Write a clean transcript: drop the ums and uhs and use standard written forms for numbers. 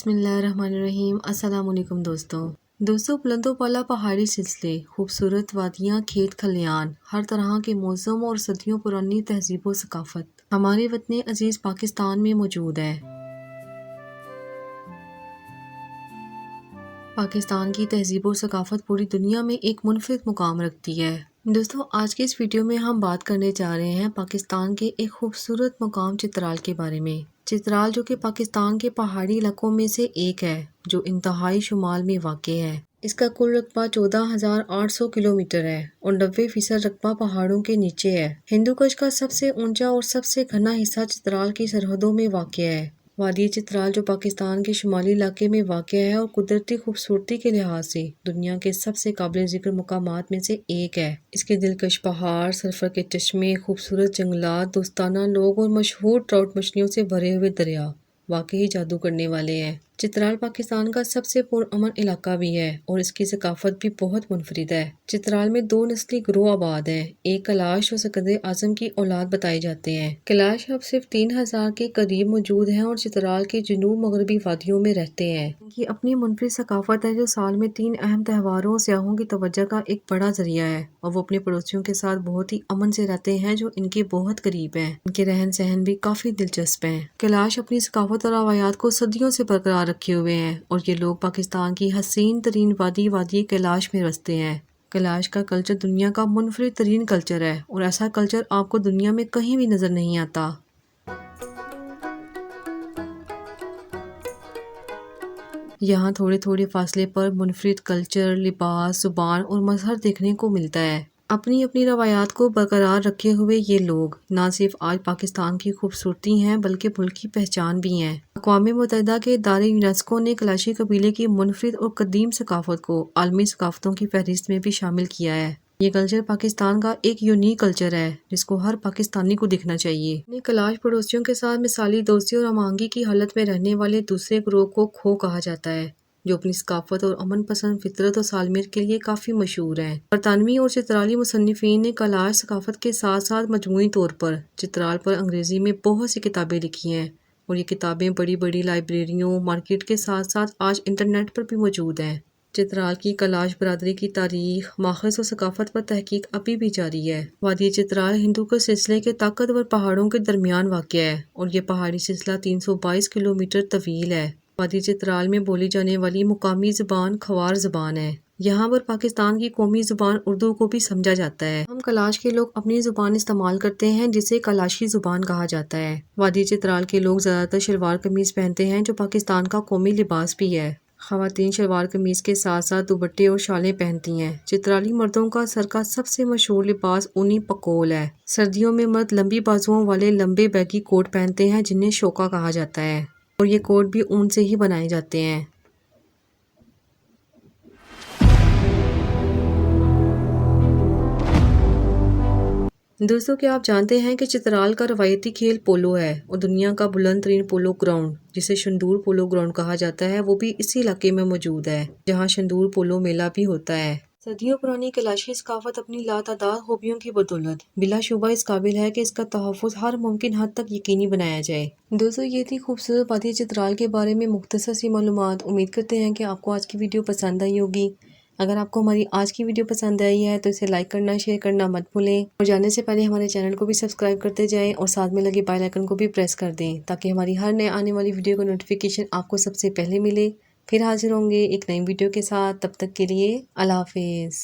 बिस्मिल्लाहिर्रहमानिर्रहीम। अस्सलाम वालेकुम दोस्तों बुलंदो वाला पहाड़ी सिलसिले, खूबसूरत वादियाँ, खेत खलियान, हर तरह के मौसम और सदियों पुरानी तहजीब व सकाफत हमारे वतन अजीज़ पाकिस्तान में मौजूद है। पाकिस्तान की तहजीब और सकाफत पूरी दुनिया में एक मुनफरिद मुकाम रखती है। दोस्तों, आज के इस वीडियो में हम बात करने जा रहे हैं पाकिस्तान के एक खूबसूरत मुकाम चित्राल के बारे में। चित्राल जो कि पाकिस्तान के पहाड़ी इलाकों में से एक है, जो इंतहाई शुमाल में वाक़े है। इसका कुल रकबा 14,800 किलोमीटर है और 90% रकबा पहाड़ों के नीचे है। हिंदू कुश का सबसे ऊंचा और सबसे घना हिस्सा चित्राल की सरहदों में वाक़े है। वादी चित्राल जो पाकिस्तान के शुमाली इलाके में वाक़ है और कुदरती खूबसूरती के लिहाज से दुनिया के सबसे काबिल ज़िक्र मुकामात में से एक है। इसके दिलकश पहाड़, सरफर के चश्मे, खूबसूरत जंगलात, दोस्ताना लोग और मशहूर ट्राउट मछलियों से भरे हुए दरिया वाकई जादू करने वाले हैं। चित्राल पाकिस्तान का सबसे पुरअमन इलाका भी है और इसकी सकाफत भी बहुत मुनफरिद है। चित्राल में 2 नस्ली ग्रोह आबाद हैं। एक कैलाश और सिकंदर आजम की औलाद बताए जाते हैं। कैलाश अब सिर्फ 3000 के करीब मौजूद हैं और चित्राल के जनूब मगरबी वादियों में रहते हैं। इनकी अपनी मुनफरिद सकाफत है जो साल में 3 अहम त्योहारों और सियाहों की तवज्जो का एक बड़ा जरिया है और वो अपने पड़ोसियों के साथ बहुत ही अमन से रहते हैं जो इनके बहुत करीब हैं। इनके रहन सहन भी काफी दिलचस्प है। कैलाश अपनी सकाफत और रवायात को सदियों से बरकरार रखे हुए हैं और ये लोग पाकिस्तान की हसीन तरीन वादी कैलाश में बसते हैं। कैलाश का कल्चर दुनिया का मुनफरिद तरीन कल्चर है और ऐसा कल्चर आपको दुनिया में कहीं भी नजर नहीं आता। यहाँ थोड़े थोड़े फासले पर मुनफरिद कल्चर, लिबास, जुबान और मजहर देखने को मिलता है। अपनी अपनी रवायात को बरकरार रखे हुए ये लोग न सिर्फ आज पाकिस्तान की खूबसूरती हैं बल्कि मुल्क की पहचान भी हैं। अक़वाम मुत्तहिदा के इदारे यूनेस्को ने कलाशी कबीले की मुनफरिद और कदीम सकाफत को आलमी सकाफतों की फहरिस्त में भी शामिल किया है। ये कल्चर पाकिस्तान का एक यूनिक कल्चर है जिसको हर पाकिस्तानी को देखना चाहिए। अपने कैलाश पड़ोसियों के साथ मिसाली दोस्ती और हमआहंगी की हालत में रहने वाले दूसरे ग्रोह को खो कहा जाता है, जो अपनी सकाफत और अमन पसंद फितरत और सालमेर के लिए काफ़ी मशहूर हैं। बरतानवी और चित्राली मुसन्निफीन ने कैलाश सकाफत के साथ साथ मजमूई तौर पर चित्राल पर अंग्रेज़ी में बहुत सी किताबें लिखी हैं और ये किताबें बड़ी बड़ी लाइब्रेरियों, मार्केट के साथ साथ आज इंटरनेट पर भी मौजूद हैं। चित्राल की कैलाश बरादरी की तारीख, माखज़ और सकाफत पर तहकीक अभी भी जारी है। वादी चित्राल हिंदू के सिलसिले के ताकतवर पहाड़ों के दरमियान वाक़ है और ये पहाड़ी सिलसिला 322 किलोमीटर तवील है। वादी चित्राल में बोली जाने वाली मुकामी ज़बान खवार ज़बान है। यहाँ पर पाकिस्तान की कौमी ज़ुबान उर्दू को भी समझा जाता है। हम कैलाश के लोग अपनी ज़ुबान इस्तेमाल करते हैं जिसे कैलाशी ज़ुबान कहा जाता है। वादी चित्राल के लोग ज़्यादातर शलवार कमीज़ पहनते हैं जो पाकिस्तान का कौमी लिबास भी है। ख़वातीन शलवार कमीज़ के साथ साथ दुपट्टे और शालें पहनती हैं। चित्राली मर्दों का सर का सबसे मशहूर लिबास ऊनी पकोल है। सर्दियों में मर्द लंबी बाजुओं वाले लंबे बैगी कोट पहनते हैं जिन्हें शोका कहा जाता है और ये कोट भी ऊन से ही बनाए जाते हैं। दोस्तों, क्या आप जानते हैं कि चित्राल का रवायती खेल पोलो है और दुनिया का बुलंद तरीन पोलो ग्राउंड जिसे शंदूर पोलो ग्राउंड कहा जाता है वो भी इसी इलाके में मौजूद है जहां शंदूर पोलो मेला भी होता है। सदियों पुरानी कैलाशी सकाफत अपनी लातादाद खूबियों की बदौलत बिलाशुबा इस काबिल है कि इसका तहफ़्फ़ुज़ हर मुमकिन हद तक यकीनी बनाया जाए। दोस्तों, ये थी खूबसूरत वादी चित्राल के बारे में मुख्तसर सी मालूमात। उम्मीद करते हैं कि आपको आज की वीडियो पसंद आई होगी। अगर आपको हमारी आज की वीडियो पसंद आई है तो इसे लाइक करना, शेयर करना मत भूलें और जाने से पहले हमारे चैनल को भी सब्सक्राइब करते जाएं और साथ में लगे बेल आइकन को भी प्रेस कर दें ताकि हमारी हर नए आने वाली वीडियो का नोटिफिकेशन आपको सबसे पहले मिले। फिर हाजिर होंगे एक नई वीडियो के साथ। तब तक के लिए अल्लाह हाफिज़।